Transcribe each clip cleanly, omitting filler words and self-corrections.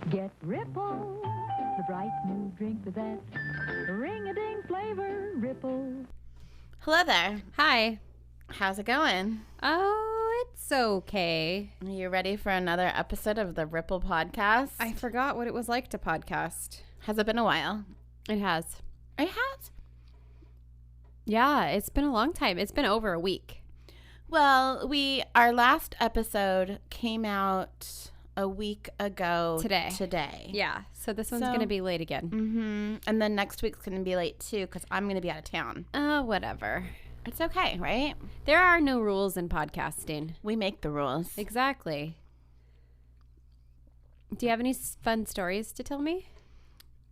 Get Ripple, the bright new drink with that ring-a-ding flavor. Ripple. Hello there. Hi. How's it going? Oh, it's okay. Are you ready for another episode of the Ripple podcast? I forgot what it was like to podcast. Has it been a while? It has. It has? Yeah, it's been a long time. It's been over a week. Well, our last episode came out a week ago today. Yeah, so this one's going to be late again. Mm-hmm. And then next week's going to be late too because I'm going to be out of town. Whatever. It's okay, right? There are no rules in podcasting. We make the rules. Exactly. Do you have any fun stories to tell me?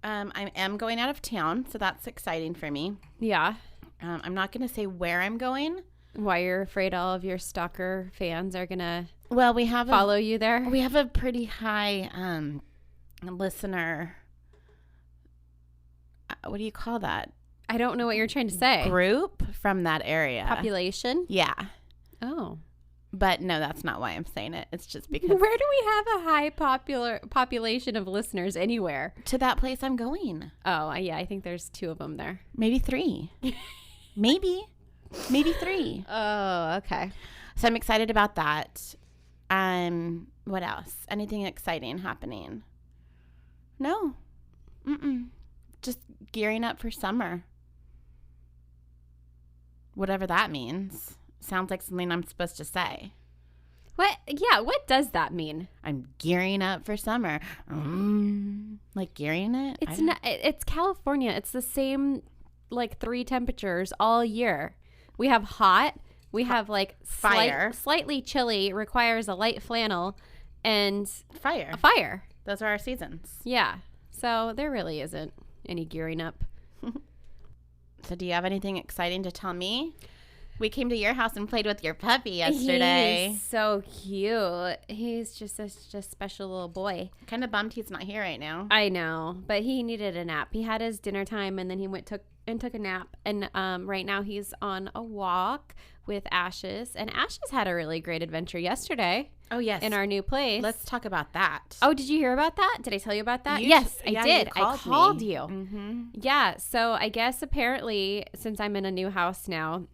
I am going out of town, so that's exciting for me. Yeah. I'm not going to say where I'm going. Why you're afraid all of your stalker fans are going to follow you there? We have a pretty high listener. What do you call that? I don't know what you're trying to say. Group from that area. Population? Yeah. Oh. But no, that's not why I'm saying it. It's just because. Where do we have a high population of listeners anywhere? To that place I'm going. Oh, yeah. I think there's 2 of them there. Maybe 3. Maybe 3. Oh, okay. So I'm excited about that. What else? Anything exciting happening? No. Just gearing up for summer. Whatever that means. Sounds like something I'm supposed to say. What? Yeah, what does that mean? I'm gearing up for summer. Like gearing it? It's not. It's California. It's the same, 3 temperatures all year. We have hot. We have fire. Slightly chilly, requires a light flannel, and fire. A fire. Those are our seasons. Yeah. So there really isn't any gearing up. So do you have anything exciting to tell me? We came to your house and played with your puppy yesterday. He's so cute. He's just such a special little boy. Kind of bummed he's not here right now. I know, but he needed a nap. He had his dinner time, and then he took a nap. And right now he's on a walk with Ashes. And Ashes had a really great adventure yesterday. Oh, yes. In our new place. Let's talk about that. Oh, did you hear about that? Did I tell you about that? Yes, I did. I called you. Mm-hmm. Yeah. So I guess apparently, since I'm in a new house now,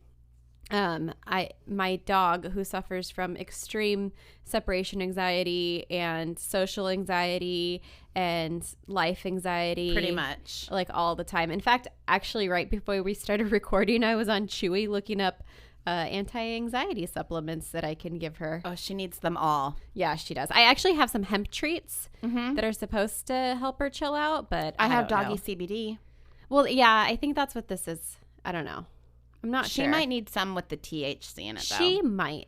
my dog, who suffers from extreme separation anxiety and social anxiety and life anxiety, pretty much all the time. In fact, actually, right before we started recording, I was on Chewy looking up anti-anxiety supplements that I can give her. Oh, she needs them all. Yeah, she does. I actually have some hemp treats that are supposed to help her chill out, but I have don't doggy know. CBD. Well, yeah, I think that's what this is. I don't know. I'm not sure. She might need some with the THC in it, though. She might.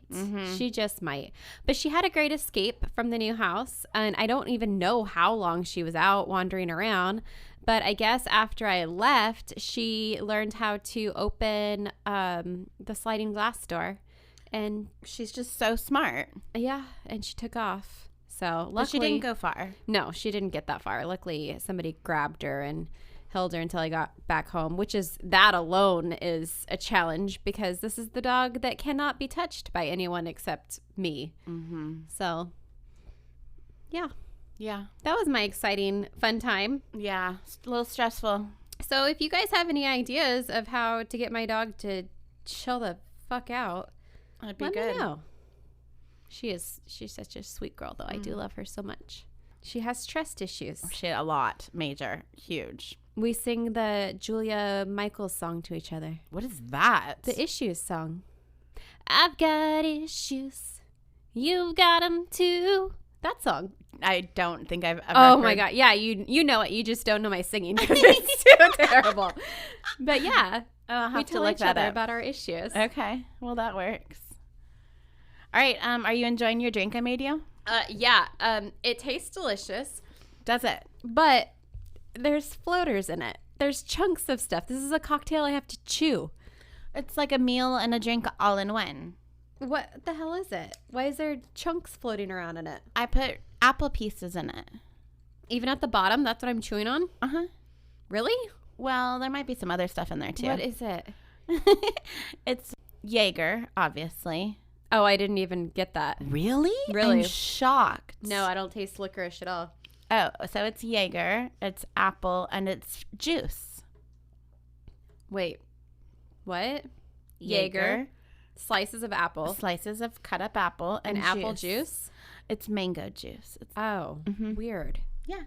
She just might. But she had a great escape from the new house, and I don't even know how long she was out wandering around. But I guess after I left, she learned how to open the sliding glass door. And she's just so smart. Yeah, and she took off. So luckily, but she didn't go far. No, she didn't get that far. Luckily, somebody grabbed her and held her until I got back home, that alone is a challenge because this is the dog that cannot be touched by anyone except me. So, yeah. Yeah. That was my exciting, fun time. Yeah. A little stressful. So if you guys have any ideas of how to get my dog to chill the fuck out, that'd be let good. me know. She's such a sweet girl, though. I do love her so much. She has trust issues. She had a lot. Major. Huge. We sing the Julia Michaels song to each other. What is that? The Issues song. I've got issues. You've got them too. That song. I don't think I've ever Oh heard. my God. Yeah, you know it. You just don't know my singing because it's too terrible. But yeah, we tell each other about our issues. Okay. Well, that works. All right. Are you enjoying your drink I made you? Yeah. It tastes delicious. Does it? But there's floaters in it. There's chunks of stuff. This is a cocktail I have to chew. It's like a meal and a drink all in one. What the hell is it? Why is there chunks floating around in it? I put apple pieces in it. Even at the bottom? That's what I'm chewing on? Uh-huh. Really? Well, there might be some other stuff in there, too. What is it? It's Jaeger, obviously. Oh, I didn't even get that. Really? Really? I'm shocked. No, I don't taste licorice at all. Oh, so it's Jaeger, it's apple, and it's juice. Wait, what? Jaeger, slices of apple, slices of cut up apple, and apple juice. It's mango juice. Weird. Yeah.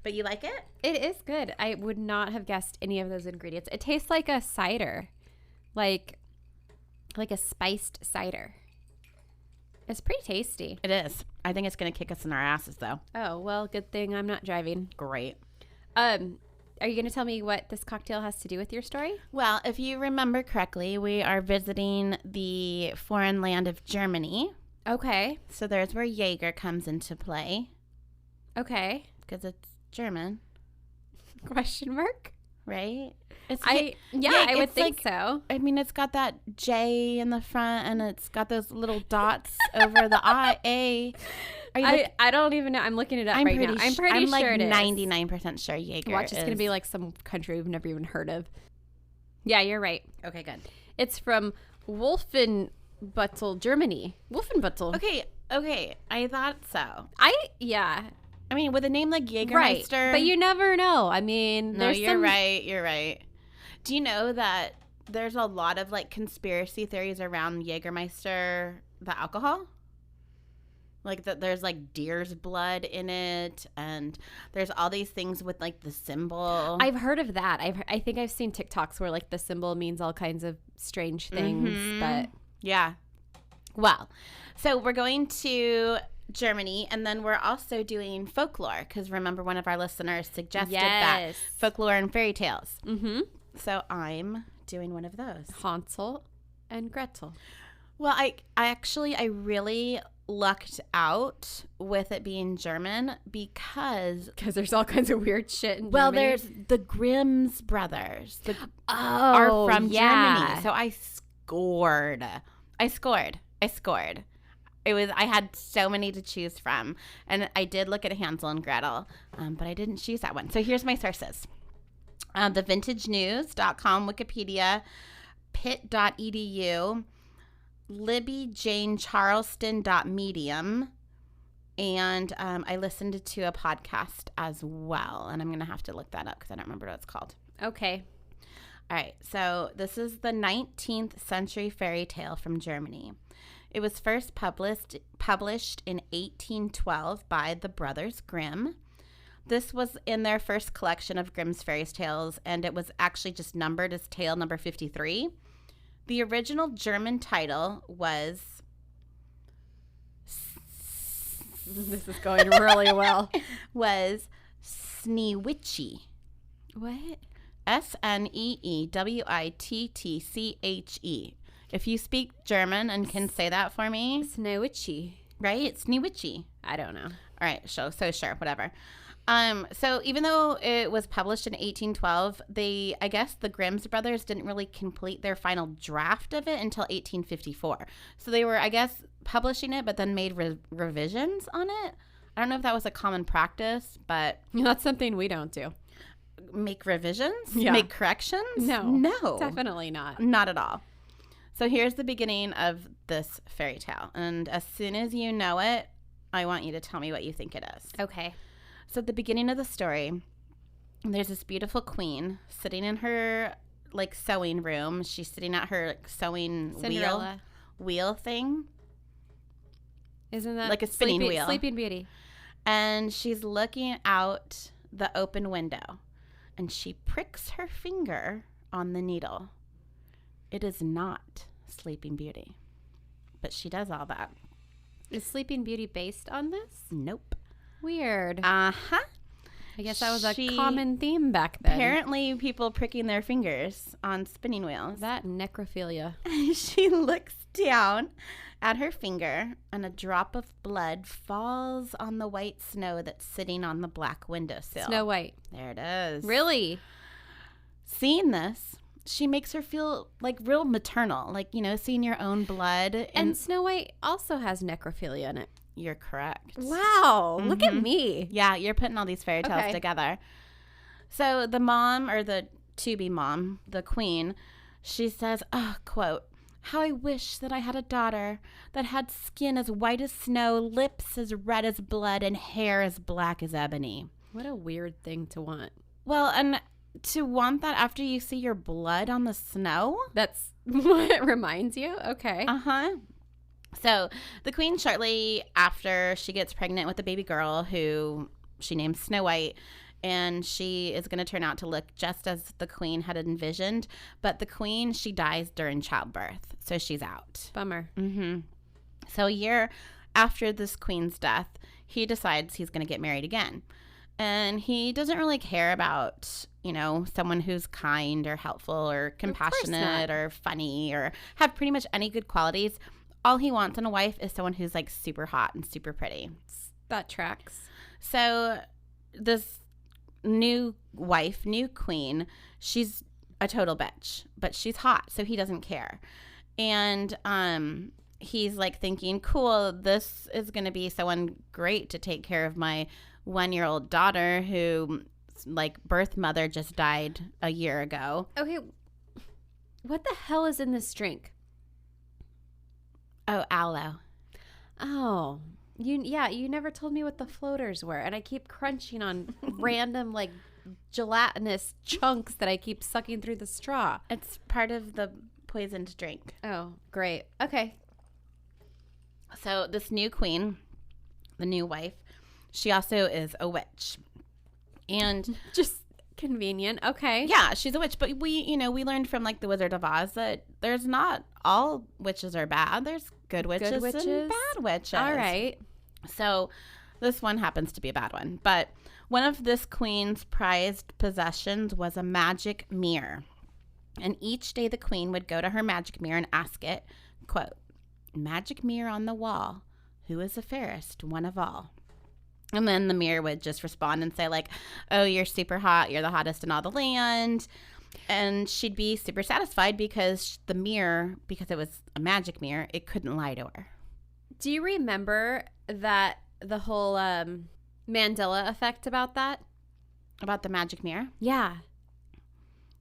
But you like it? It is good. I would not have guessed any of those ingredients. It tastes like a cider, like a spiced cider. It's pretty tasty. It is. I think it's going to kick us in our asses, though. Oh, well, good thing I'm not driving. Great. Are you going to tell me what this cocktail has to do with your story? Well, if you remember correctly, we are visiting the foreign land of Germany. Okay. So there's where Jaeger comes into play. Okay. Because it's German. Question mark? Right? I would think so. I mean, it's got that J in the front, and it's got those little dots over the I. I don't even know. I'm looking it up right now. I'm pretty sure it is. I'm like 99% sure Jaeger Watch, it's going to be like some country we've never even heard of. Yeah, you're right. Okay, good. It's from Wolfenbüttel, Germany. Wolfenbüttel. Okay. I thought so. I mean, with a name like Jägermeister. Right, but you never know. I mean, you're right. Do you know that there's a lot of like conspiracy theories around Jägermeister, the alcohol? Like that there's like deer's blood in it, and there's all these things with like the symbol. I've heard of that. I think I've seen TikToks where like the symbol means all kinds of strange things, but yeah. Well, so we're going to Germany, and then we're also doing folklore, because remember one of our listeners suggested that folklore and fairy tales. Mm-hmm. So I'm doing one of those. Hansel and Gretel. Well, I really lucked out with it being German because there's all kinds of weird shit in Germany. There's the Grimm's brothers are from Germany. So I scored. I had so many to choose from, and I did look at Hansel and Gretel, but I didn't choose that one. So here's my sources. TheVintageNews.com, Wikipedia, Pitt.edu, LibbyJaneCharleston.medium, and I listened to a podcast as well, and I'm going to have to look that up because I don't remember what it's called. Okay. All right, so this is the 19th century fairy tale from Germany. It was first published in 1812 by the brothers Grimm. This was in their first collection of Grimm's fairy tales, and it was actually just numbered as tale number 53. The original German title was... This is going really well. Was Sneewitchy. What? Sneewitche. If you speak German and can say that for me. Sneewitchy. Right? Sneewitchy. I don't know. All right. So sure. Whatever. So even though it was published in 1812, I guess the Grimm's brothers didn't really complete their final draft of it until 1854. So they were, I guess, publishing it, but then made revisions on it. I don't know if that was a common practice, but... That's something we don't do. Make revisions? Yeah. Make corrections? No. Definitely not. Not at all. So here's the beginning of this fairy tale. And as soon as you know it, I want you to tell me what you think it is. Okay. So at the beginning of the story, there's this beautiful queen sitting in her like sewing room. She's sitting at her like sewing wheel thing. Isn't that like a spinning wheel? Sleeping Beauty. And she's looking out the open window, and she pricks her finger on the needle. It is not Sleeping Beauty, but she does all that. Is Sleeping Beauty based on this? Nope. Weird. Uh-huh. I guess that was a common theme back then. Apparently people pricking their fingers on spinning wheels. That necrophilia. She looks down at her finger, and a drop of blood falls on the white snow that's sitting on the black windowsill. Snow White. There it is. Really? Seeing this, she makes her feel like real maternal, like, you know, seeing your own blood. And Snow White also has necrophilia in it. You're correct. Wow. Look at me. Yeah, you're putting all these fairy tales together. So the mom, or the to-be mom, the queen, she says, quote, How I wish that I had a daughter that had skin as white as snow, lips as red as blood, and hair as black as ebony. What a weird thing to want. Well, and to want that after you see your blood on the snow? That's what it reminds you? Okay. Uh-huh. So the queen, shortly after she gets pregnant with a baby girl who she names Snow White, and she is going to turn out to look just as the queen had envisioned. But the queen, she dies during childbirth, so she's out. Bummer. Mm-hmm. So a year after this queen's death, he decides he's going to get married again. And he doesn't really care about, you know, someone who's kind or helpful or compassionate or funny or have pretty much any good qualities. All he wants in a wife is someone who's like super hot and super pretty. That tracks. So this new wife, new queen, she's a total bitch, but she's hot, so he doesn't care. And he's like thinking, cool, this is going to be someone great to take care of my 1-year-old daughter who, like, birth mother just died a year ago. Okay, what the hell is in this drink? Oh, aloe. Oh, you never told me what the floaters were, and I keep crunching on random, like, gelatinous chunks that I keep sucking through the straw. It's part of the poisoned drink. Oh, great. Okay. So this new queen, the new wife, she also is a witch. And just convenient. Okay. yeah, she's a witch. But we learned from like the Wizard of Oz that there's not all witches are bad. There's good witches, and bad witches. All right. So this one happens to be a bad one. But one of this queen's prized possessions was a magic mirror. And each day the queen would go to her magic mirror and ask it, quote, "Magic mirror on the wall, who is the fairest one of all?" And then the mirror would just respond and say like, "Oh, you're super hot. You're the hottest in all the land." And she'd be super satisfied because the mirror, because it was a magic mirror, it couldn't lie to her. Do you remember that the whole Mandela effect about that? About the magic mirror? Yeah.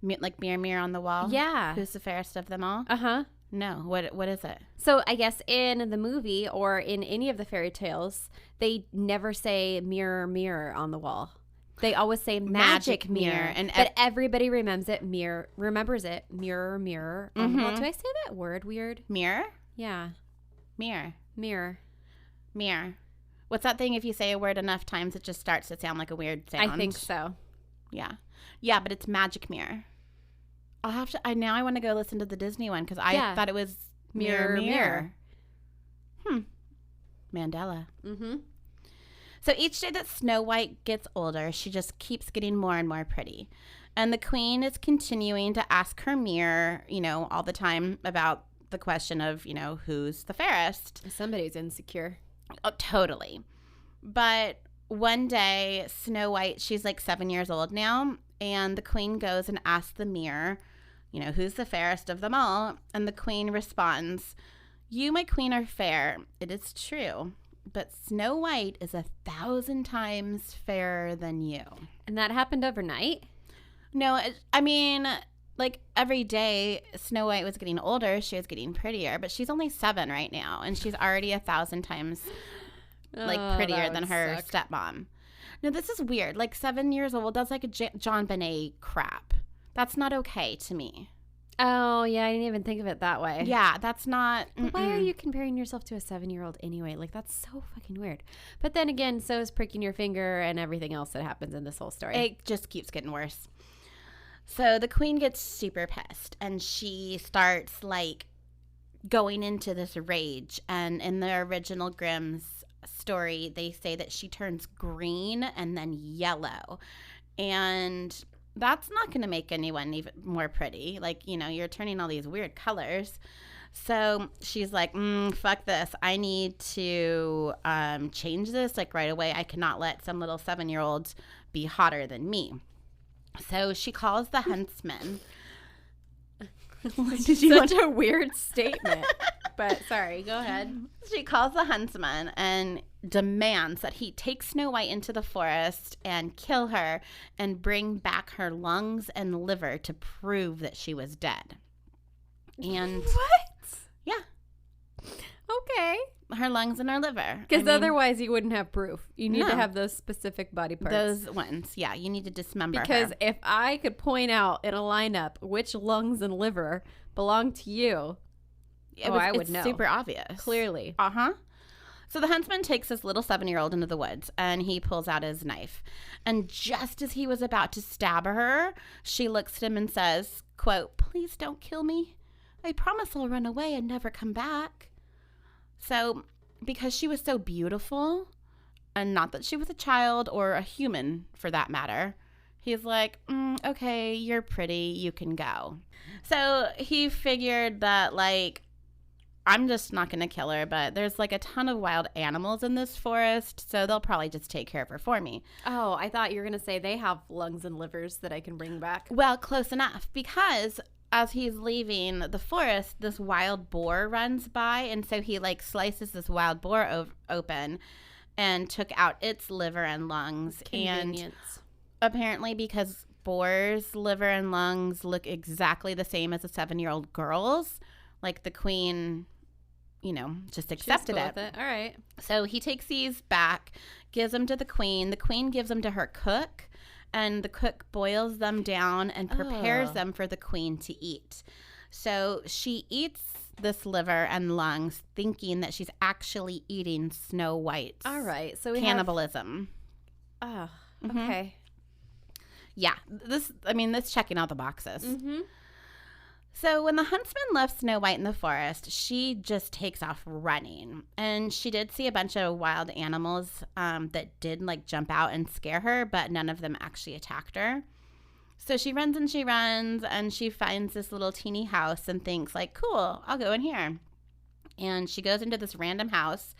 Like mirror, mirror on the wall? Yeah. Who's the fairest of them all? Uh-huh. No. What is it? So I guess in the movie or in any of the fairy tales, they never say mirror, mirror on the wall. They always say magic mirror. But everybody remembers it, mirror, mirror, mirror on the wall. Do I say that word weird? Mirror? Yeah. Mirror. Mirror. Mirror. What's that thing if you say a word enough times, it just starts to sound like a weird sound? I think so. Yeah. Yeah, but it's magic mirror. I'll have to, now I want to go listen to the Disney one because I thought it was mirror, mirror. Mandela. Mm-hmm. So each day that Snow White gets older, she just keeps getting more and more pretty. And the queen is continuing to ask her mirror, all the time about the question of, who's the fairest. Somebody's insecure. Oh, totally. But one day, Snow White, she's like 7 years old now, and the queen goes and asks the mirror, who's the fairest of them all? And the queen responds, "You, my queen, are fair. It is true. But Snow White is 1,000 times fairer than you." And that happened overnight? No, I mean, like every day Snow White was getting older, she was getting prettier, but she's only 7 right now, and she's already 1,000 times prettier than her stepmom. Now, this is weird. Like 7 years old, that's like a John Bonet crap. That's not okay to me. Oh, yeah, I didn't even think of it that way. Yeah, that's not... But why are you comparing yourself to a 7-year-old anyway? Like, that's so fucking weird. But then again, so is pricking your finger and everything else that happens in this whole story. It just keeps getting worse. So the queen gets super pissed, and she starts, like, going into this rage. And in the original Grimm's story, they say that she turns green and then yellow. And... that's not going to make anyone even more pretty. Like, you're turning all these weird colors. So she's like, fuck this. I need to change this like right away. I cannot let some little 7-year-old be hotter than me. So she calls the huntsman. Such a weird statement. But sorry, go ahead. She calls the huntsman and demands that he take Snow White into the forest and kill her and bring back her lungs and liver to prove that she was dead. And what? Okay. Her lungs and her liver. Because otherwise you wouldn't have proof. You need to have those specific body parts. Those ones. Yeah, you need to dismember Because her. if I could point out in a lineup which lungs and liver belong to you, I would know. It's super obvious. Clearly. Uh-huh. So the huntsman takes this little 7-year-old into the woods, and he pulls out his knife. And just as he was about to stab her, she looks at him and says, quote, "Please don't kill me. I promise I'll run away and never come back." So because she was so beautiful, and not that she was a child or a human for that matter, he's like, okay, you're pretty, you can go. So he figured that, like, I'm just not going to kill her, but there's like a ton of wild animals in this forest, so they'll probably just take care of her for me. Oh, I thought you were going to say they have lungs and livers that I can bring back. Well, close enough, because as he's leaving the forest, this wild boar runs by, and so he like slices this wild boar open and took out its liver and lungs. Convenience. And apparently because boar's liver and lungs look exactly the same as a 7-year-old girl's, like the queen, just accepted She's cool with it. All right. So he takes these back, gives them to the queen. The queen gives them to her cook, and the cook boils them down and prepares them for the queen to eat. So she eats this liver and lungs thinking that she's actually eating Snow White's All right. So we cannibalism. Oh, okay. Yeah. This checking out the boxes. Mm-hmm. So when the huntsman left Snow White in the forest, she just takes off running. And she did see a bunch of wild animals that did like jump out and scare her, but none of them actually attacked her. So she runs and she finds this little teeny house and thinks like, cool, I'll go in here. And she goes into this random house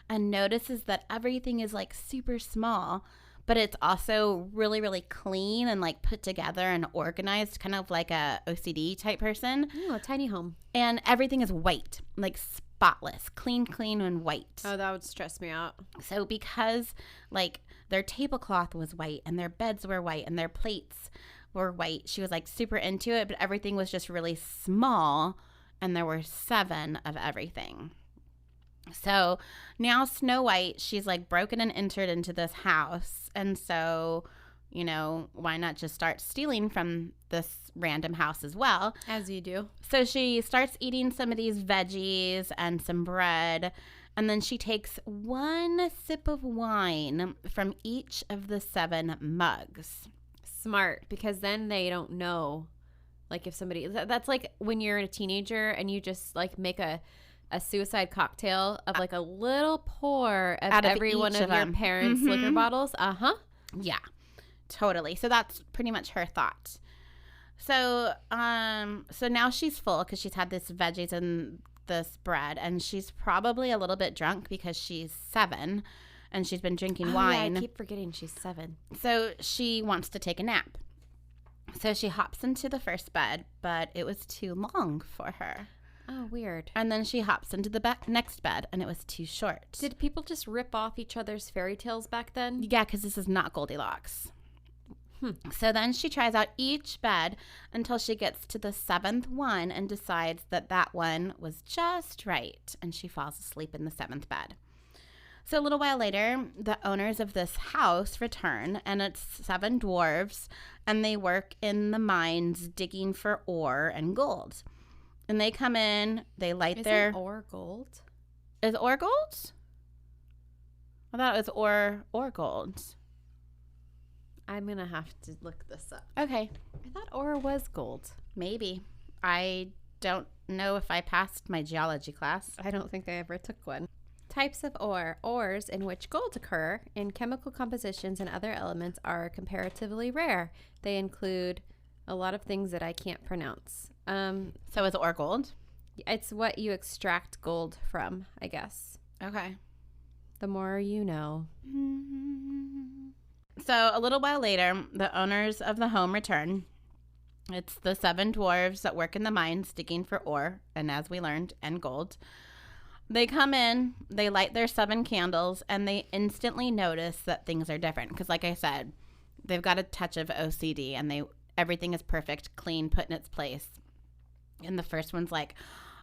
and notices that everything is like super small, but it's also really, really clean and like put together and organized, kind of like a OCD type person. Oh, a tiny home. And everything is white, like spotless, clean and white. Oh, that would stress me out. So because like their tablecloth was white and their beds were white and their plates were white, she was like super into it, but everything was just really small and there were 7 of everything. So now Snow White, she's like broken and entered into this house. And so, why not just start stealing from this random house as well? As you do. So she starts eating some of these veggies and some bread. And then she takes 1 sip of wine from each of the 7 mugs. Smart, because then they don't know. Like if somebody, that's like when you're a teenager and you just like make a suicide cocktail of like a little pour of every one of your parents' liquor bottles. Yeah, totally. So that's pretty much her thought. So now she's full because she's had this veggies and this bread, and she's probably a little bit drunk because she's 7 and she's been drinking wine. Yeah, I keep forgetting she's 7. So she wants to take a nap. So she hops into the first bed, but it was too long for her. Oh, weird. And then she hops into the next bed, and it was too short. Did people just rip off each other's fairy tales back then? Yeah, because this is not Goldilocks. So then she tries out each bed until she gets to the 7th one and decides that that one was just right, and she falls asleep in the 7th bed. So a little while later, the owners of this house return, and it's 7 dwarves, and they work in the mines digging for ore and gold. And they come in, they light their... Isn't ore gold? Is ore gold? I thought it was ore gold. I'm going to have to look this up. Okay. I thought ore was gold. Maybe. I don't know if I passed my geology class. I don't think I ever took one. Types of ore. Ores in which gold occur in chemical compositions and other elements are comparatively rare. They include a lot of things that I can't pronounce. So is ore gold? It's what you extract gold from, I guess. Okay. The more you know. So a little while later, the owners of the home return. It's the 7 dwarves that work in the mines digging for ore, and as we learned, and gold. They come in, they light their 7 candles, and they instantly notice that things are different. Because like I said, they've got a touch of OCD, and everything is perfect, clean, put in its place. And the first one's like,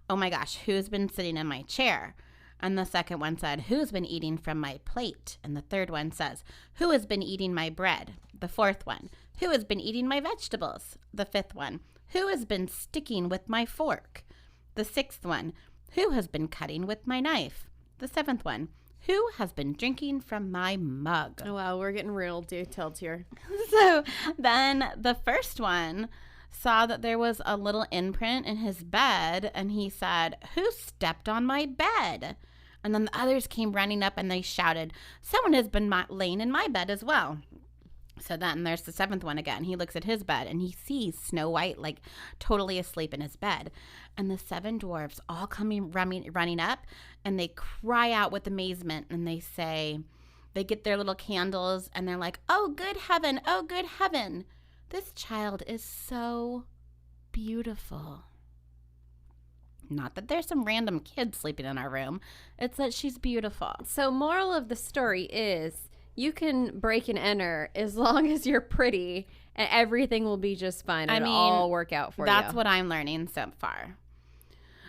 oh my gosh, who's been sitting in my chair? And the second one said, who's been eating from my plate? And the third one says, who has been eating my bread? The fourth one, who has been eating my vegetables? The fifth one, who has been sticking with my fork? The sixth one, who has been cutting with my knife? The seventh one, who has been drinking from my mug? Oh, wow, we're getting real detailed here. So then the first one saw that there was a little imprint in his bed, and he said, who stepped on my bed? And then the others came running up and they shouted, someone has been laying in my bed as well. So then there's the seventh one again. He looks at his bed and he sees Snow White like totally asleep in his bed. And the seven dwarfs all coming running up, and they cry out with amazement, and they say, they get their little candles and they're like, oh, good heaven, oh, good heaven. This child is so beautiful. Not that there's some random kid sleeping in our room. It's that she's beautiful. So moral of the story is you can break and enter as long as you're pretty, and everything will be just fine. It'll all work out for you. That's what I'm learning so far.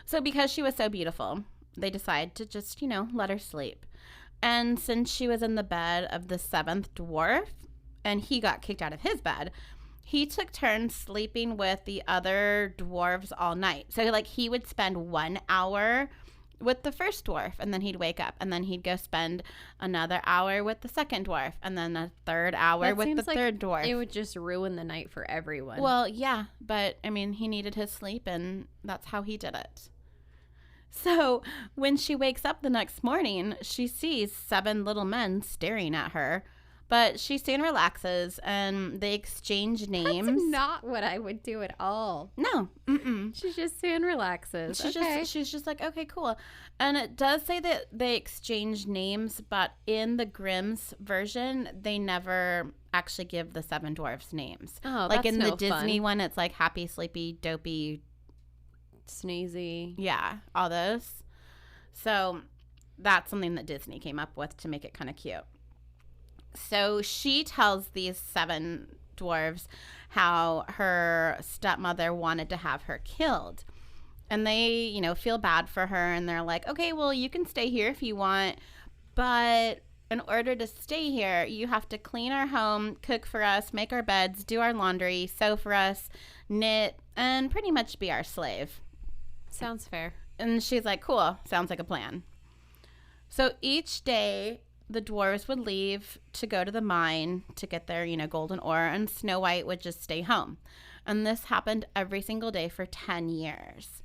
So because she was so beautiful, they decided to just, let her sleep. And since she was in the bed of the seventh dwarf and he got kicked out of his bed, he took turns sleeping with the other dwarves all night. So, he would spend 1 hour with the first dwarf, and then he'd wake up, and then he'd go spend another hour with the second dwarf, and then a third hour with the third dwarf. It would just ruin the night for everyone. Well, yeah, but, he needed his sleep, and that's how he did it. So, when she wakes up the next morning, she sees 7 little men staring at her. But she soon relaxes, and they exchange names. That's not what I would do at all. No. Mm-mm. She just soon relaxes. She's just like, okay, cool. And it does say that they exchange names, but in the Grimm's version, they never actually give the 7 dwarfs names. Oh, like that's in the no Disney fun. one, it's like happy, sleepy, dopey, sneezy. Yeah, all those. So that's something that Disney came up with to make it kind of cute. So she tells these 7 dwarves how her stepmother wanted to have her killed. And they, feel bad for her. And they're like, okay, well, you can stay here if you want. But in order to stay here, you have to clean our home, cook for us, make our beds, do our laundry, sew for us, knit, and pretty much be our slave. Sounds fair. And she's like, cool, sounds like a plan. So each day, the dwarves would leave to go to the mine to get their, golden ore, and Snow White would just stay home. And this happened every single day for 10 years.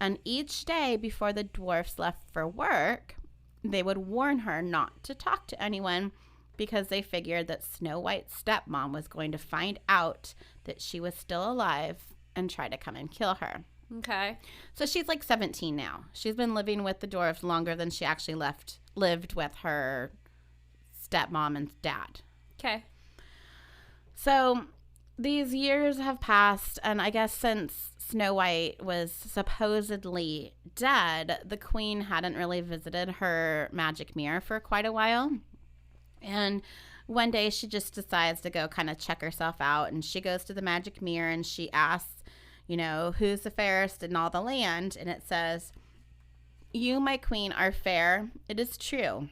And each day before the dwarfs left for work, they would warn her not to talk to anyone because they figured that Snow White's stepmom was going to find out that she was still alive and try to come and kill her. Okay. So she's like 17 now. She's been living with the dwarves longer than she actually lived with her stepmom and dad. Okay. So these years have passed, and I guess since Snow White was supposedly dead, the queen hadn't really visited her magic mirror for quite a while. And one day she just decides to go kind of check herself out, and she goes to the magic mirror and she asks, who's the fairest in all the land? And it says, you, my queen, are fair. It is true.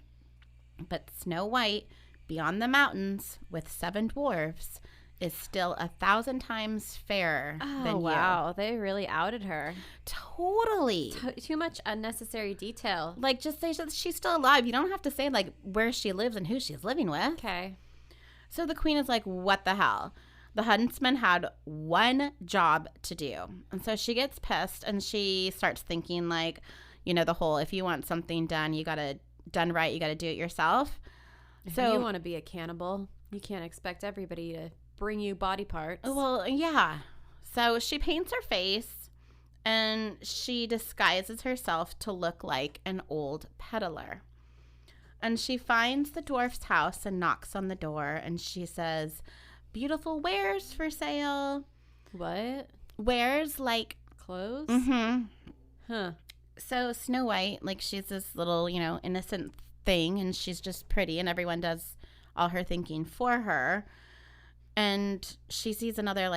But Snow White, beyond the mountains, with 7 dwarfs, is still 1,000 times fairer than you. Wow, they really outed her. Totally. Too much unnecessary detail. Just say she's still alive. You don't have to say, where she lives and who she's living with. Okay. So the queen is like, what the hell? The huntsman had one job to do. And so she gets pissed, and she starts thinking, the whole, if you want something done, done right, you got to do it yourself. So you want to be a cannibal, you can't expect everybody to bring you body parts. Well, yeah. So she paints her face, and she disguises herself to look like an old peddler. And she finds the dwarf's house and knocks on the door, and she says, beautiful wares for sale. What? Wares clothes? Mm-hmm. Huh. So Snow White, she's this little, innocent thing, and she's just pretty, and everyone does all her thinking for her. And she sees another,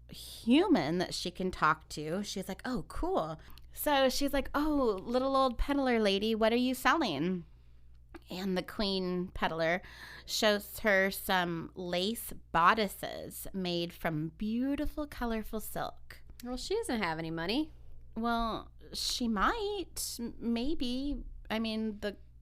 human that she can talk to. She's like, oh, cool. So she's like, oh, little old peddler lady, what are you selling? And the queen peddler shows her some lace bodices made from beautiful, colorful silk. Well, she doesn't have any money. Well, she might. Maybe. I mean,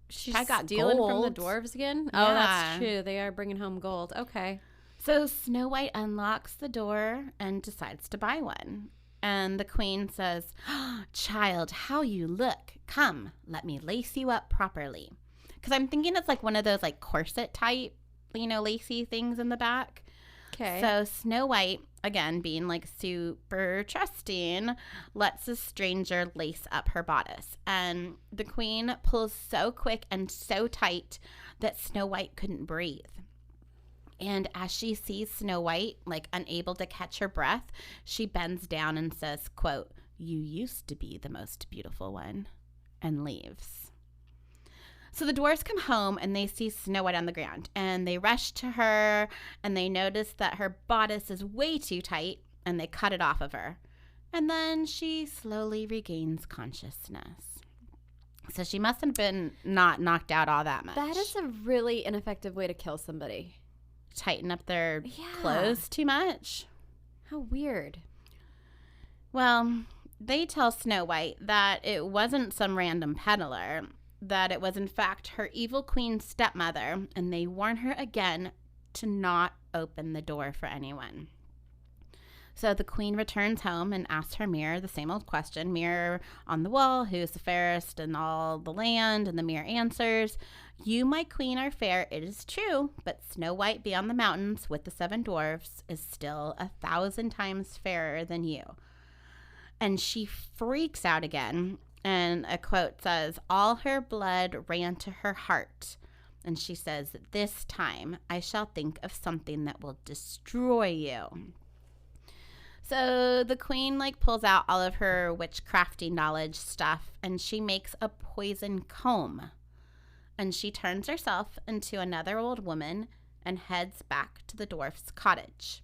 She's got stealing gold from the dwarves again? Yeah. Oh, that's true. They are bringing home gold. Okay. So Snow White unlocks the door and decides to buy one. And the queen says, oh, child, how you look. Come, let me lace you up properly. Because I'm thinking it's like one of those like corset type, lacy things in the back. Okay. So Snow White, again, being like super trusting, lets the stranger lace up her bodice. And the queen pulls so quick and so tight that Snow White couldn't breathe. And as she sees Snow White, like unable to catch her breath, she bends down and says, quote, you used to be the most beautiful one, and leaves. So the dwarves come home and they see Snow White on the ground, and they rush to her and they notice that her bodice is way too tight, and they cut it off of her. And then she slowly regains consciousness. So she must have been not knocked out all that much. That is a really ineffective way to kill somebody. Tighten up their clothes too much. How weird. Well, they tell Snow White that it wasn't some random peddler, that it was in fact her evil queen stepmother, and they warn her again to not open the door for anyone. So the queen returns home and asks her mirror the same old question, mirror on the wall, who's the fairest in all the land? And the mirror answers, you, my queen, are fair, it is true, but Snow White beyond the mountains with the 7 dwarfs is still 1,000 times fairer than you. And she freaks out again. And a quote says, all her blood ran to her heart. And she says, this time I shall think of something that will destroy you. So the queen pulls out all of her witchcrafty knowledge stuff, and she makes a poison comb. And she turns herself into another old woman and heads back to the dwarf's cottage.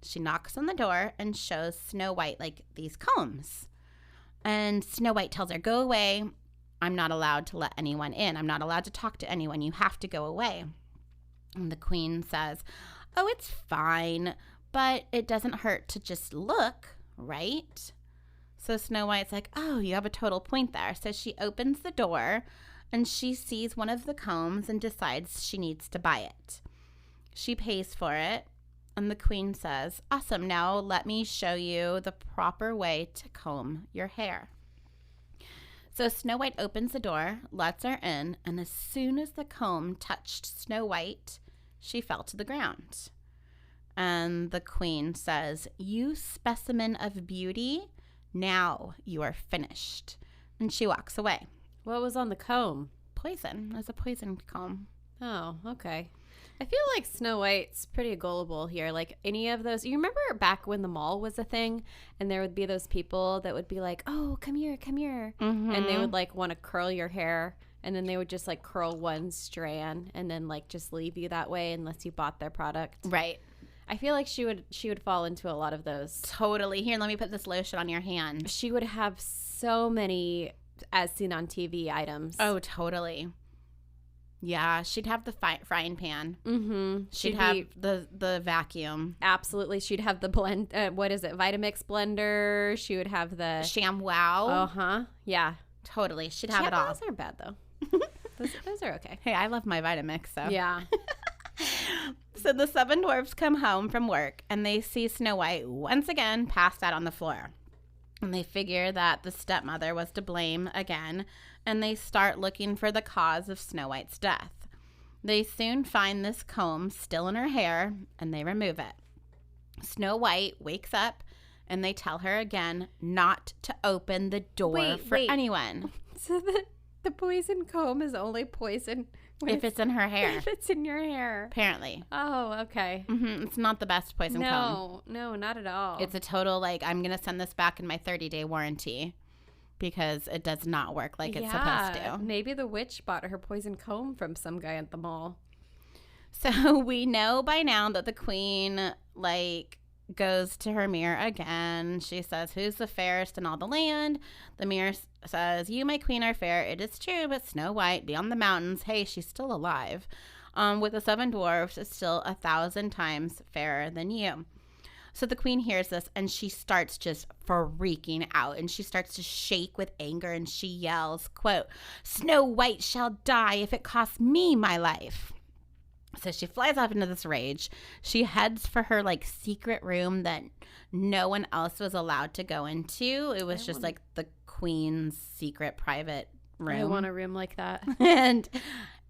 She knocks on the door and shows Snow White these combs. And Snow White tells her, go away. I'm not allowed to let anyone in. I'm not allowed to talk to anyone. You have to go away. And the queen says, oh, it's fine, but it doesn't hurt to just look, right? So Snow White's like, oh, you have a total point there. So she opens the door and she sees one of the combs and decides she needs to buy it. She pays for it. And the queen says, awesome, now let me show you the proper way to comb your hair. So Snow White opens the door, lets her in, and as soon as the comb touched Snow White, she fell to the ground. And the queen says, you specimen of beauty, now you are finished. And she walks away. What was on the comb? Poison. It was a poison comb. Oh, okay. I feel like Snow White's pretty gullible here. Any of those, you remember back when the mall was a thing and there would be those people that would be like, oh, come here. Mm-hmm. And they would want to curl your hair, and then they would just curl one strand and then just leave you that way unless you bought their product. Right. I feel like she would fall into a lot of those. Totally. Here, let me put this lotion on your hand. She would have so many as seen on TV items. Oh, totally. Yeah, she'd have the frying pan. Mm-hmm. She'd have the vacuum. Absolutely. She'd have the blend. What is it? Vitamix blender. She would have the ShamWow. Uh-huh. Yeah. Totally. She'd have it all. Those aren't bad, though. those are okay. Hey, I love my Vitamix, so. Yeah. So the 7 dwarfs come home from work, and they see Snow White once again passed out on the floor. And they figure that the stepmother was to blame again, and they start looking for the cause of Snow White's death. They soon find this comb still in her hair, and they remove it. Snow White wakes up, and they tell her again not to open the door for anyone. So the poison comb is only poison if it's in her hair. If it's in your hair. Apparently. Oh, okay. Mm-hmm. It's not the best poison comb. No, not at all. It's a total, I'm going to send this back in my 30-day warranty because it does not work like it's supposed to. Maybe the witch bought her poison comb from some guy at the mall. So we know by now that the queen, goes to her mirror again. She says, who's the fairest in all the land? The mirror says, you, my queen, are fair. It is true, but Snow White beyond the mountains, hey, she's still alive. With the 7 dwarfs, is still 1,000 times fairer than you. So the queen hears this and she starts just freaking out, and she starts to shake with anger, and she yells, quote, Snow White shall die if it costs me my life. So she flies off into this rage. She heads for her like secret room that no one else was allowed to go into. It was just like the queen's secret private room. I want a room like that. And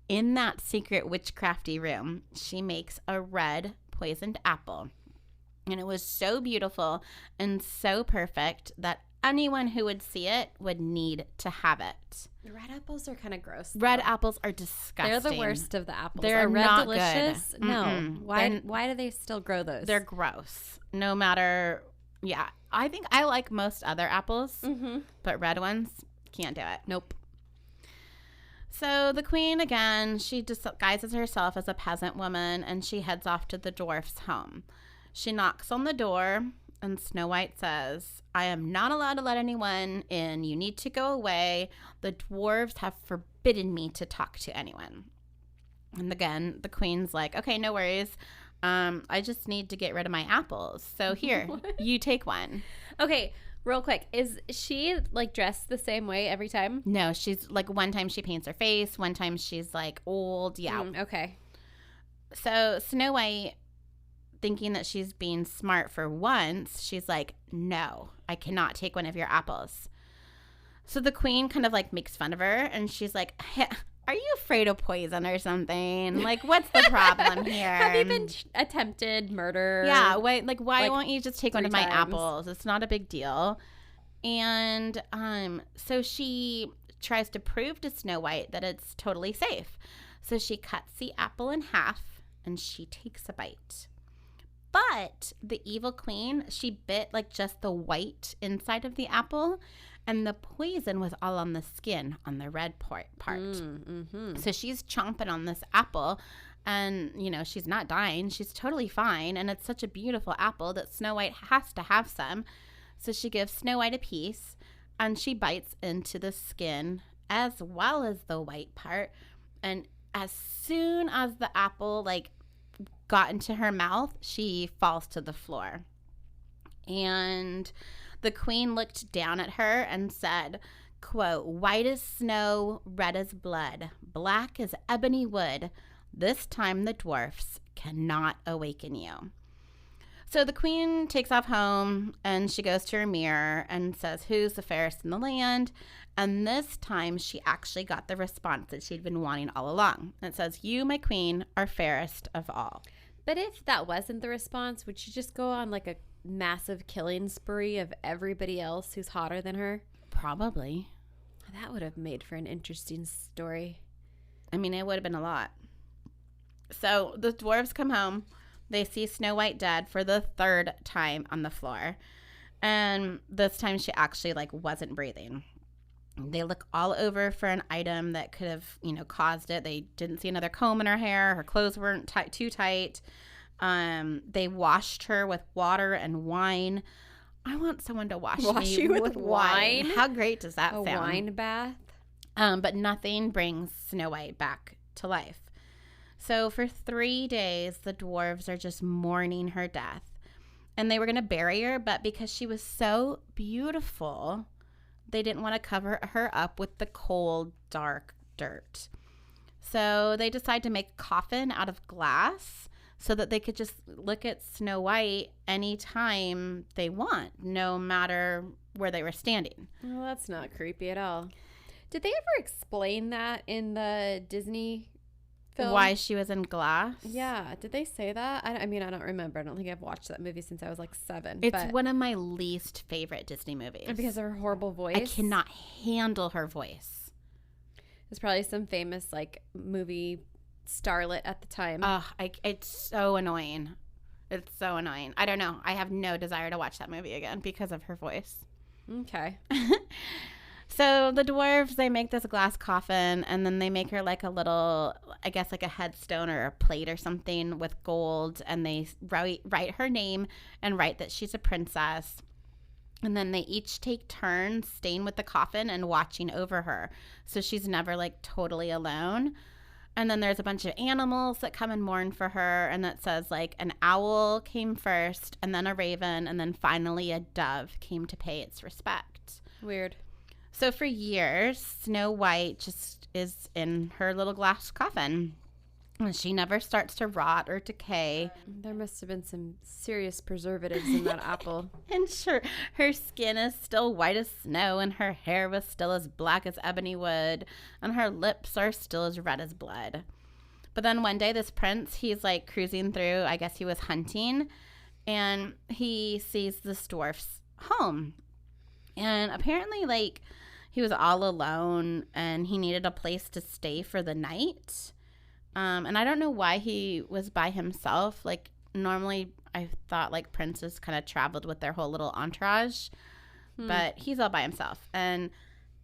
in that secret witchcrafty room, she makes a red poisoned apple. And it was so beautiful and so perfect that anyone who would see it would need to have it. The red apples are kind of gross. Red apples are disgusting. They're the worst of the apples. They're are red not delicious? good. No. Mm-mm. Why do they still grow those? They're gross. No matter, yeah. I think I like most other apples, but red ones, can't do it. Nope. So the queen, again, she disguises herself as a peasant woman, and she heads off to the dwarf's home. She knocks on the door, and Snow White says, I am not allowed to let anyone in. You need to go away. The dwarves have forbidden me to talk to anyone. And again, the queen's like, okay, no worries. I just need to get rid of my apples. So here, you take one. Okay, real quick. Is she like dressed the same way every time? No, she's like, one time she paints her face. One time she's like old. Yeah. Okay. So Snow White, thinking that she's being smart for once, she's like, no, I cannot take one of your apples. So the queen kind of like makes fun of her, and she's like, hey, are you afraid of poison or something? Like, what's the problem here? Have you been attempted murder? Yeah, why won't you just take one of my times. apples? It's not a big deal. And so she tries to prove to Snow White that it's totally safe. So she cuts the apple in half, and she takes a bite. But the evil queen, she bit like just the white inside of the apple, and the poison was all on the skin, on the red part. So she's chomping on this apple, and, you know, she's not dying. She's totally fine, and it's such a beautiful apple that Snow White has to have some. So she gives Snow White a piece, and she bites into the skin as well as the white part. And as soon as the apple, like, got into her mouth, she falls to the floor. And the queen looked down at her and said, quote, white as snow, red as blood, black as ebony wood. This time the dwarfs cannot awaken you. So the queen takes off home, and she goes to her mirror and says, who's the fairest in the land? And this time she actually got the response that she'd been wanting all along. It says, you, my queen, are fairest of all. But if that wasn't the response, would she just go on like a massive killing spree of everybody else who's hotter than her? Probably. That would have made for an interesting story. I mean, it would have been a lot. So the dwarves come home. They see Snow White dead for the 3rd time on the floor. And this time she actually like wasn't breathing. They look all over for an item that could have, you know, caused it. They didn't see another comb in her hair. Her clothes weren't too tight. They washed her with water and wine. I want someone to wash me you with wine. How great does that sound? A wine bath? But nothing brings Snow White back to life. So for 3 days, the dwarves are just mourning her death. And they were going to bury her, but because she was so beautiful, they didn't want to cover her up with the cold, dark dirt. So they decide to make a coffin out of glass so that they could just look at Snow White anytime they want, no matter where they were standing. Well, that's not creepy at all. Did they ever explain that in the Disney film? Why she was in glass? Yeah. Did they say that? I mean, I don't remember. I don't think I've watched that movie since I was like 7. It's one of my least favorite Disney movies. Because of her horrible voice? I cannot handle her voice. There's probably some famous like movie starlet at the time. It's so annoying. It's so annoying. I don't know. I have no desire to watch that movie again because of her voice. Okay. So the dwarves, they make this glass coffin, and then they make her like a little, I guess like a headstone or a plate or something with gold, and they write her name and write that she's a princess. And then they each take turns staying with the coffin and watching over her, so she's never like totally alone. And then there's a bunch of animals that come and mourn for her, and that says like an owl came first, and then a raven, and then finally a dove came to pay its respect. Weird. So for years, Snow White just is in her little glass coffin. And she never starts to rot or decay. There must have been some serious preservatives in that apple. And sure, her skin is still white as snow, and her hair was still as black as ebony wood, and her lips are still as red as blood. But then one day, this prince, he's like cruising through, I guess he was hunting, and he sees this dwarf's home. And apparently, like, he was all alone, and he needed a place to stay for the night. And I don't know why he was by himself. Like, normally I thought, like, princes kind of traveled with their whole little entourage. But he's all by himself. And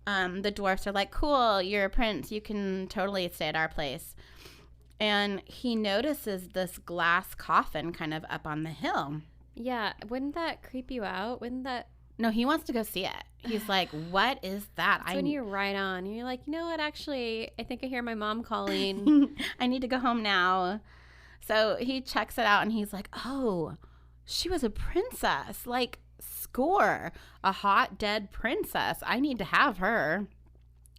the dwarfs are like, cool, you're a prince. You can totally stay at our place. And he notices this glass coffin kind of up on the hill. Yeah. Wouldn't that creep you out? Wouldn't that... No, he wants to go see it. He's like, what is that? That's when you're right on. You're like, you know what? Actually, I think I hear my mom calling. I need to go home now. So he checks it out, and he's like, oh, she was a princess. Like, score. A hot, dead princess. I need to have her.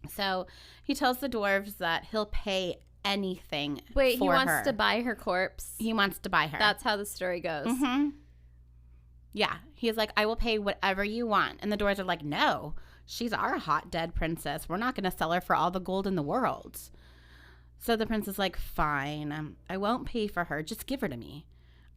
So he tells the dwarves that he'll pay anything Wait, for he wants her. to buy her corpse? He wants to buy her. That's how the story goes. Mm-hmm. Yeah. He's like, I will pay whatever you want. And the dwarves are like, no, she's our hot, dead princess. We're not going to sell her for all the gold in the world. So the prince is like, fine, I won't pay for her. Just give her to me.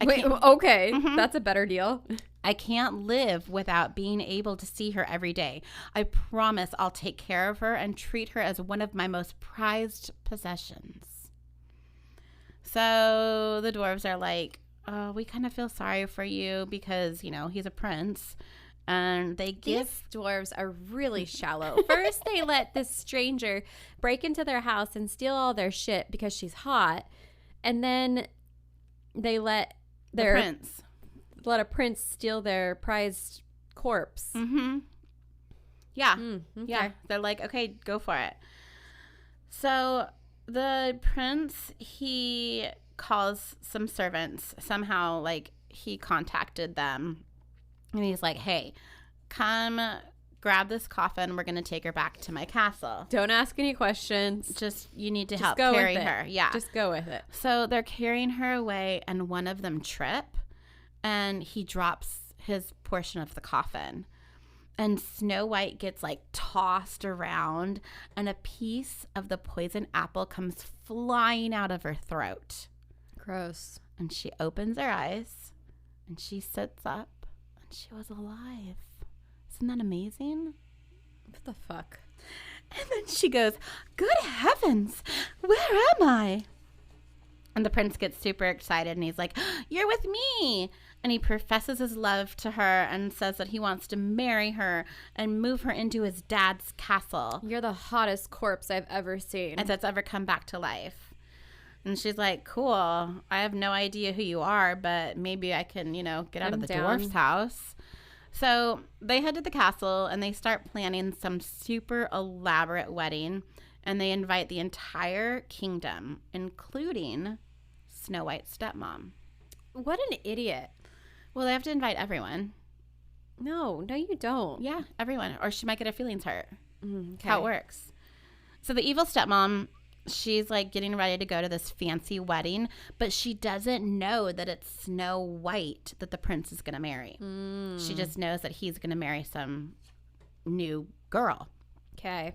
Wait, okay. Mm-hmm. That's a better deal. I can't live without being able to see her every day. I promise I'll take care of her and treat her as one of my most prized possessions. So the dwarves are like, oh, we kind of feel sorry for you because, you know, he's a prince. And they give... These dwarves are really shallow. First, they let this stranger break into their house and steal all their shit because she's hot. And then they let a prince steal their prized corpse. Mm-hmm. Yeah. Okay. Yeah. They're like, okay, go for it. So the prince, he calls some servants. Somehow, like, he contacted them. And he's like, hey, come grab this coffin. We're going to take her back to my castle. Don't ask any questions. Just, you need to help carry her. Yeah. Just go with it. So they're carrying her away, and one of them trip, and he drops his portion of the coffin. And Snow White gets, like, tossed around, and a piece of the poison apple comes flying out of her throat. Gross. And she opens her eyes, and she sits up. She was alive. Isn't that amazing? What the fuck? And then she goes, good heavens, where am I? And the prince gets super excited, and he's like, you're with me. And he professes his love to her and says that he wants to marry her and move her into his dad's castle. You're the hottest corpse I've ever seen. And that's ever come back to life. And she's like, cool, I have no idea who you are, but maybe I can, you know, get out of the dwarf's house. So they head to the castle, and they start planning some super elaborate wedding. And they invite the entire kingdom, including Snow White's stepmom. What an idiot. Well, they have to invite everyone. No, you don't. Yeah, everyone. Or she might get her feelings hurt. Okay. How it works. So the evil stepmom, she's like getting ready to go to this fancy wedding, but she doesn't know that it's Snow White that the prince is going to marry. She just knows that he's going to marry some new girl. Okay.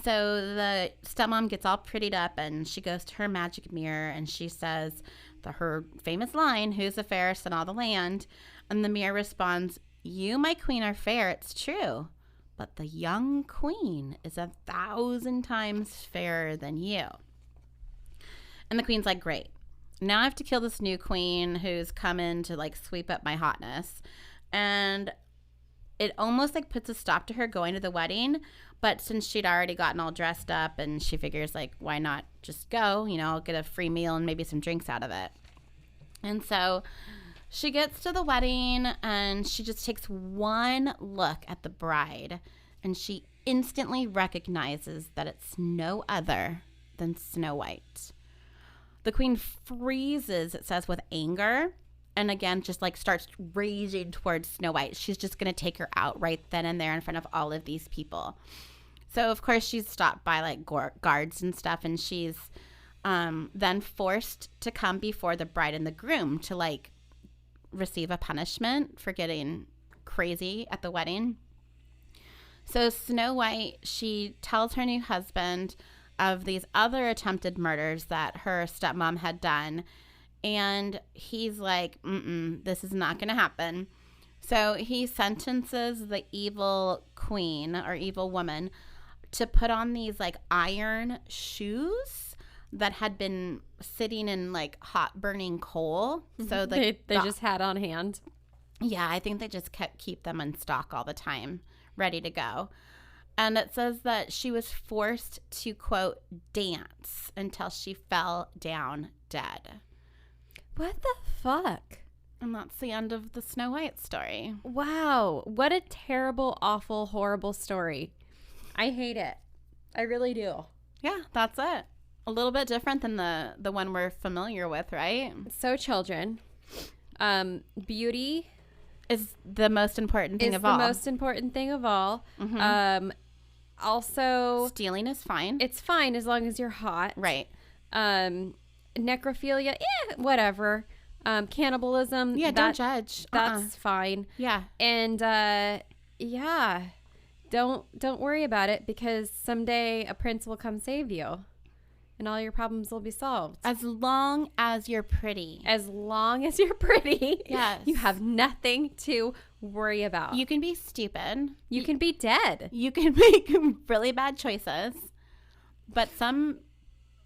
So the stepmom gets all prettied up, and she goes to her magic mirror, and she says her famous line, who's the fairest in all the land? And the mirror responds, you, my queen, are fair. It's true. But the young queen is 1,000 times fairer than you. And the queen's like, great. Now I have to kill this new queen who's come in to, like, sweep up my hotness. And it almost like puts a stop to her going to the wedding. But since she'd already gotten all dressed up and she figures like, why not just go, you know, I'll get a free meal and maybe some drinks out of it. And so she gets to the wedding and she just takes one look at the bride and she instantly recognizes that it's no other than Snow White. The queen freezes, it says, with anger, and again just like starts raging towards Snow White. She's just going to take her out right then and there in front of all of these people. So of course she's stopped by like guards and stuff, and she's then forced to come before the bride and the groom to like receive a punishment for getting crazy at the wedding. So Snow White, she tells her new husband of these other attempted murders that her stepmom had done, and he's like, this is not going to happen. So he sentences the evil queen or evil woman to put on these like iron shoes that had been sitting in like hot burning coal. So they just had on hand. Yeah, I think they just keep them in stock all the time, ready to go. And it says that she was forced to, quote, dance until she fell down dead. What the fuck? And that's the end of the Snow White story. Wow. What a terrible, awful, horrible story. I hate it. I really do. Yeah, that's it. A little bit different than the one we're familiar with, right? So children, beauty is the most important thing of all. Is the most important thing of all. Mm-hmm. Also, stealing is fine. It's fine as long as you're hot. Right. Necrophilia, whatever. Cannibalism. Yeah, don't judge. That's fine. Yeah. And yeah, don't worry about it, because someday a prince will come save you. And all your problems will be solved. As long as you're pretty. As long as you're pretty. Yes. You have nothing to worry about. You can be stupid. You can be dead. You can make really bad choices. But some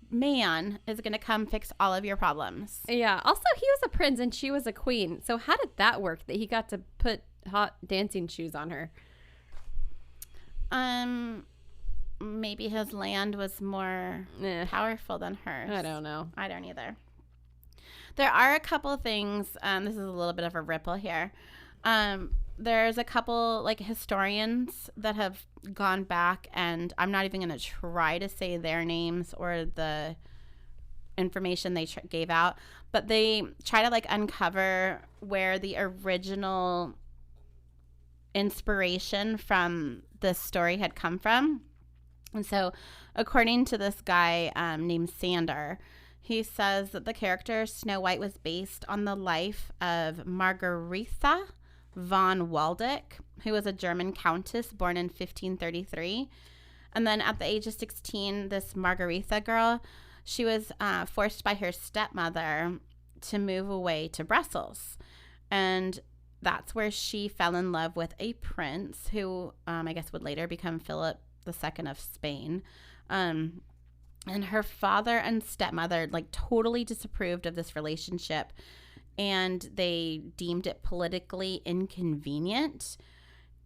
man is going to come fix all of your problems. Yeah. Also, he was a prince and she was a queen. So how did that work that he got to put hot dancing shoes on her? Maybe his land was more powerful than hers. I don't know. I don't either. There are a couple of things. This is a little bit of a ripple here. There's a couple like historians that have gone back, and I'm not even going to try to say their names or the information they gave out, but they try to like uncover where the original inspiration from this story had come from. And so, according to this guy named Sander, he says that the character Snow White was based on the life of Margaretha von Waldeck, who was a German countess born in 1533. And then at the age of 16, this Margaretha girl, she was forced by her stepmother to move away to Brussels. And that's where she fell in love with a prince who I guess would later become Philip II of Spain. And her father and stepmother like totally disapproved of this relationship, and they deemed it politically inconvenient,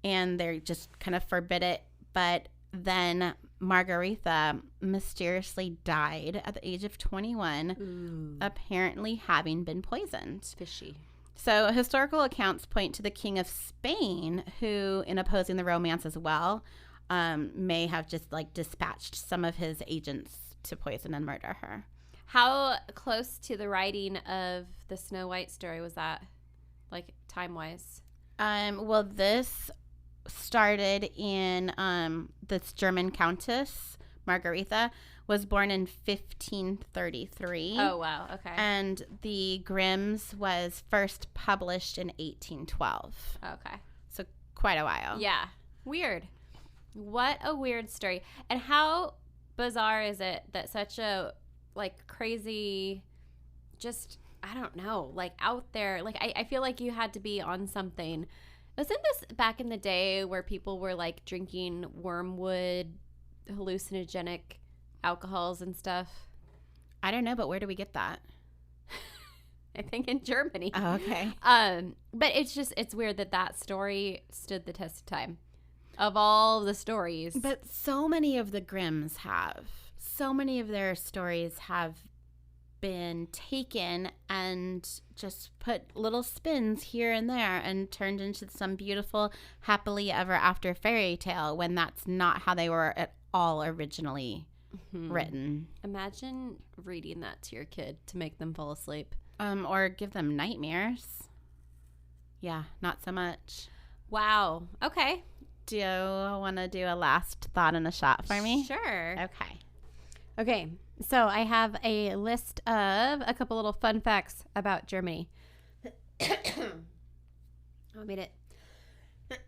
and they just kind of forbid it. But then Margaretha mysteriously died at the age of 21, apparently having been poisoned. Fishy. So historical accounts point to the King of Spain, who, in opposing the romance as well, may have just like dispatched some of his agents to poison and murder her. How close to the writing of the Snow White story was that, like time-wise? Well, this started in this German countess, Margaretha, was born in 1533. Oh, wow. Okay. And the Grimm's was first published in 1812. Okay. So quite a while. Yeah. Weird. What a weird story. And how bizarre is it that such a like crazy, just, I don't know, like out there, like I feel like you had to be on something. Wasn't this back in the day where people were like drinking wormwood, hallucinogenic alcohols and stuff? I don't know, but where do we get that? I think in Germany. Oh, okay. But it's weird that story stood the test of time. Of all the stories. But so many of the Grimms so many of their stories have been taken and just put little spins here and there and turned into some beautiful happily ever after fairy tale when that's not how they were at all originally written. Imagine reading that to your kid to make them fall asleep. Or give them nightmares. Yeah, not so much. Wow. Okay. Do you want to do a last thought and a shot for me? Sure. Okay. So I have a list of a couple little fun facts about Germany. I made it.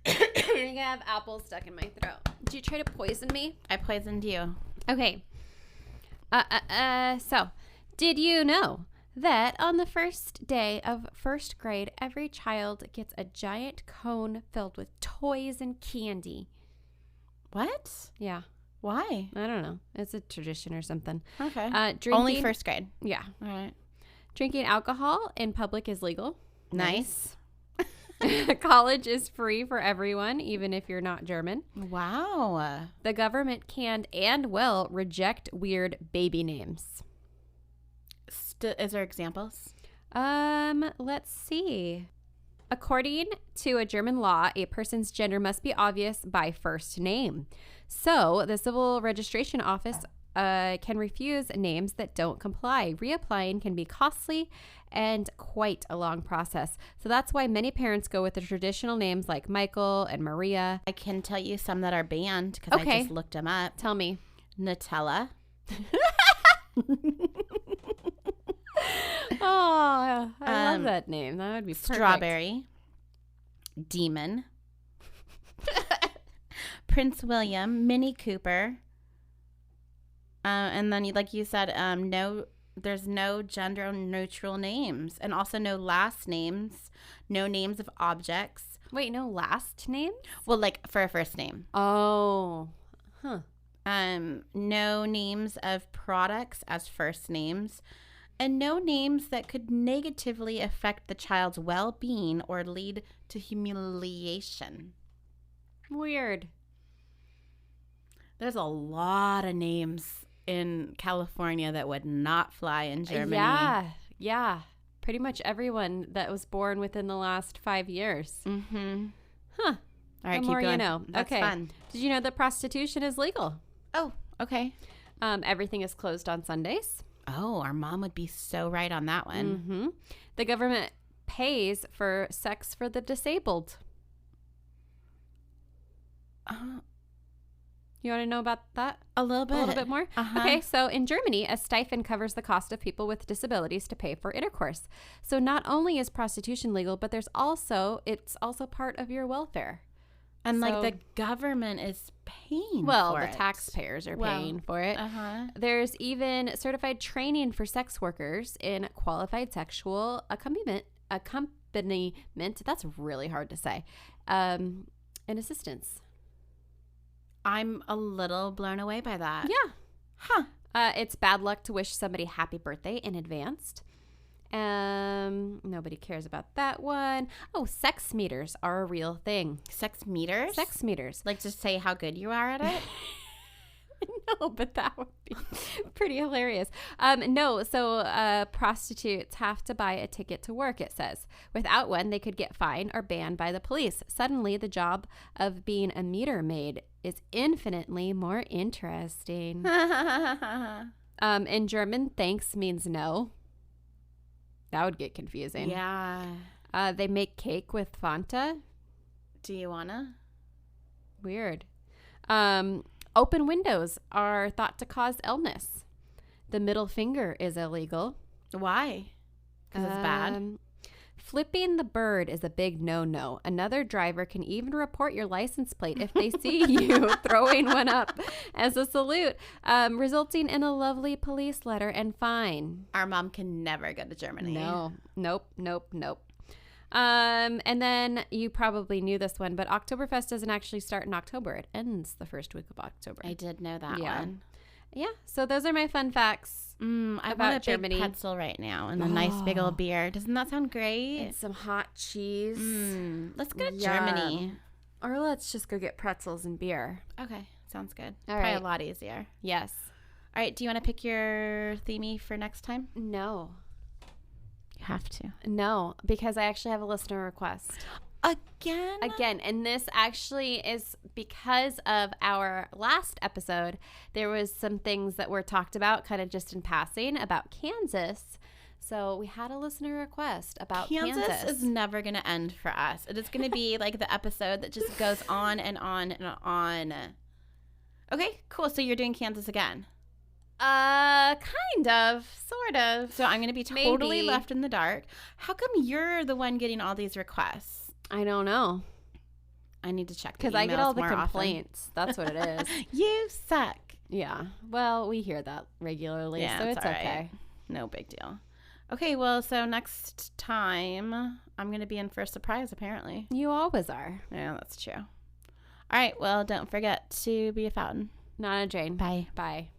I have apples stuck in my throat. Did you try to poison me? I poisoned you. Okay. So, did you know that on the first day of first grade, every child gets a giant cone filled with toys and candy? What? Yeah. Why? I don't know. It's a tradition or something. Okay. Drinking, Only first grade. Yeah. All right. Drinking alcohol in public is legal. Nice. College is free for everyone, even if you're not German. Wow. The government can and will reject weird baby names. Is there examples? Let's see. According to a German law, a person's gender must be obvious by first name. So the Civil Registration Office can refuse names that don't comply. Reapplying can be costly and quite a long process. So that's why many parents go with the traditional names like Michael and Maria. I can tell you some that are banned because I just looked them up. Tell me. Nutella. Oh, I love that name. That would be perfect. Strawberry. Demon. Prince William. Minnie Cooper. And then, like you said, there's no gender neutral names, and also no last names, no names of objects. Wait, no last names? Well, like for a first name. Oh, huh. No names of products as first names, and no names that could negatively affect the child's well-being or lead to humiliation. Weird. There's a lot of names in California that would not fly in Germany. Yeah. Pretty much everyone that was born within the last 5 years. Mm-hmm. Huh. All right, the keep more going. you know. That's okay. fun. Did you know that prostitution is legal? Oh, okay. Everything is closed on Sundays. Oh, our mom would be so right on that one. Mm-hmm. The government pays for sex for the disabled. You want to know about that? A little bit. A little bit more? Uh-huh. Okay, so in Germany, a stipend covers the cost of people with disabilities to pay for intercourse. So not only is prostitution legal, but it's also part of your welfare. And like the government is paying well, for the it. taxpayers are paying for it. Uh-huh. There's even certified training for sex workers in qualified sexual accompaniment. That's really hard to say. And assistance. I'm a little blown away by that. Yeah. Huh. It's bad luck to wish somebody happy birthday in advance. Nobody cares about that one. Oh, sex meters are a real thing. Sex meters? Sex meters. Like to say how good you are at it? No, but that would be pretty hilarious. So prostitutes have to buy a ticket to work, it says. Without one, they could get fined or banned by the police. Suddenly, the job of being a meter maid is infinitely more interesting. In German, thanks means no. That would get confusing. Yeah. They make cake with Fanta. Do you wanna? Weird. Open windows are thought to cause illness. The middle finger is illegal. Why? Because it's bad. Flipping the bird is a big no-no. Another driver can even report your license plate if they see you throwing one up as a salute, resulting in a lovely police letter and fine. Our mom can never go to Germany. No. Nope. And then you probably knew this one, but Oktoberfest doesn't actually start in October. It ends the first week of October. I did know that one. Yeah. So those are my fun facts. I want about a Germany. big pretzel right now and a nice big old beer. Doesn't that sound great? And some hot cheese. Let's go to Yum. Germany. Or let's just go get pretzels and beer. Okay, sounds good. All Probably right. a lot easier. Yes. All right, do you want to pick your themey for next time? No. You have to. No, because I actually have a listener request. Again, and this actually is because of our last episode. There was some things that were talked about kind of just in passing about Kansas. So we had a listener request about Kansas. Kansas is never going to end for us. It is going to be like the episode that just goes on and on and on. Okay, cool. So you're doing Kansas again. Kind of, sort of. So I'm going to be totally Maybe. left in the dark. How come you're the one getting all these requests? I don't know. I need to check Because I get all the complaints. That's what it is. You suck. Yeah. Well, we hear that regularly, Yeah, so it's it's all right. okay. No big deal. Okay, well, so next time I'm going to be in for a surprise, apparently. You always are. Yeah, that's true. All right, well, don't forget to be a fountain. Not a drain. Bye. Bye.